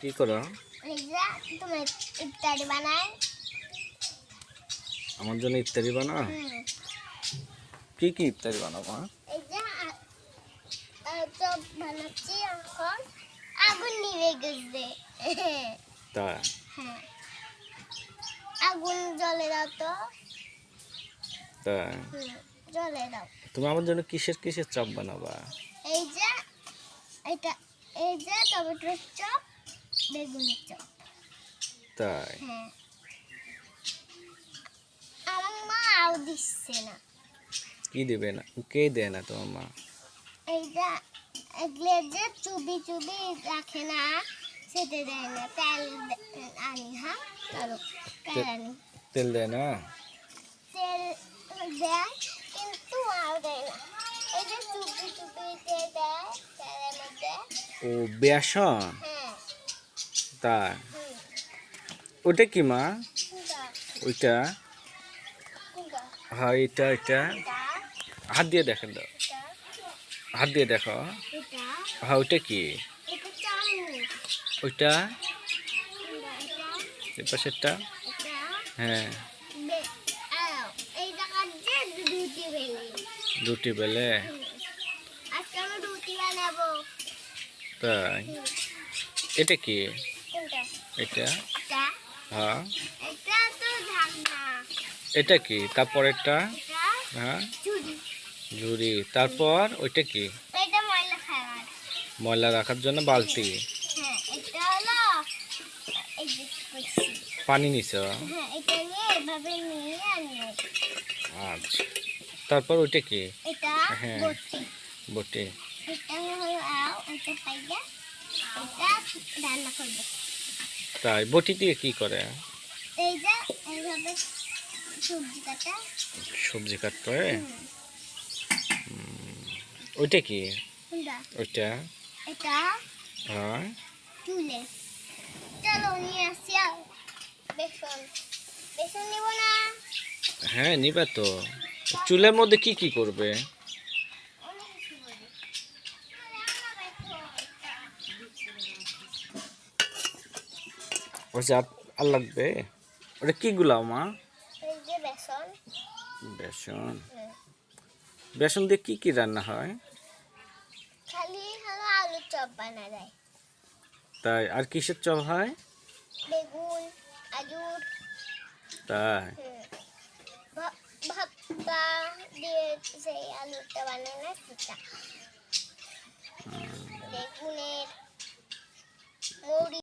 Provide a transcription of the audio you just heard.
কি করো? এই যে তুমি ইফতারি বানাই। আমার জন্য ইফতারি বানাও? কি কি ইফতারি বানাও মা? এই যে চপ বানাচ্ছি এখন। আগুন নিভে গেছে। তা হ্যাঁ, আগুন জ্বলে দাও তো। তা জ্বলে দাও। তুমি আমার জন্য কিসের কিসের চপ বানাবা? এই যে এটা, এই যে টমেটোর চপ, বেগুনের চপ। তাই হ্যাঁ, আমার মা আও দিচ্ছে না। কি দিবে না? কে দেয় না তোমার মা? এই যে এগুলো যে চুবি চুবি রাখে না, সেটা দেয় না। তেল আনি, হ্যাঁ চলো তেল আনি। তেল দেয় না? তেল দেয় কিন্তু আর দেয় না। এই যে চুবি চুবি দিয়ে দেয় তেলের মধ্যে। ও বেসন? হ্যাঁ। তাই ওটা কি মা? কোনটা? ওইটা? কোনটা? হ্যাঁ এটা এটা এটা, হাত দিয়ে দেখেন দাও, এটা, হাত দিয়ে দেখো। এটা, হ্যাঁ ওইটা কি? এটা চাউমিন। ওইটা কোনটা? এটা, এ পাশেরটা? এটা, হ্যাঁ এই জায়গার যে রুটি বেলি। রুটি বেলে? আজকে আমি রুটি বানাবো। তাই এটা কি? কোনটা? এটা? এটা, হ্যাঁ এটা তো ঢাকনা। এটা কি? তারপরেরটা? এটা হ্যাঁ ঝুড়ি। ঝুড়ি। তারপর ওইটা কি? এটা ময়লা খাবার। ময়লা রাখার জন্য বালতি। হ্যাঁ, এটা হলো এই যে করছি। পানি নিছ? হ্যাঁ, এটা নিয়ে এভাবে নিয়ে আনি। আচ্ছা তারপর ওইটা কি? এটা হ্যাঁ বটি। বটি। এটা হলো এটা পাইয়া এটা রান্না করবো। তাই বটি দিয়ে কি করে? এই যে এইভাবে সবজি কাটা। সবজি কাটতে হয়? হুম। ওইটা কি? কোনটা? ওইটা? এটা হ্যাঁ চুলে। চলো নিয়ে আসি। বেসন, বেসন নিব না? হ্যাঁ নিবা তো। চুলের মধ্যে কি কি করবে? অনেক কিছু করবো। ওই যে আর লাগবে? ওটা কি গুলাও মা? এই যে বেসন। বেসন। হুম। বেসন দিয়ে কি কি রান্না হয়? খালি হলো আলুর চপ বানা যায়। তাই আর কিসের চপ হয়? বেগুন, আলুর। তাই ভর্তা দিয়ে সেই আলুরটা বানায় না সেটা। বেগুনের, মরিচ।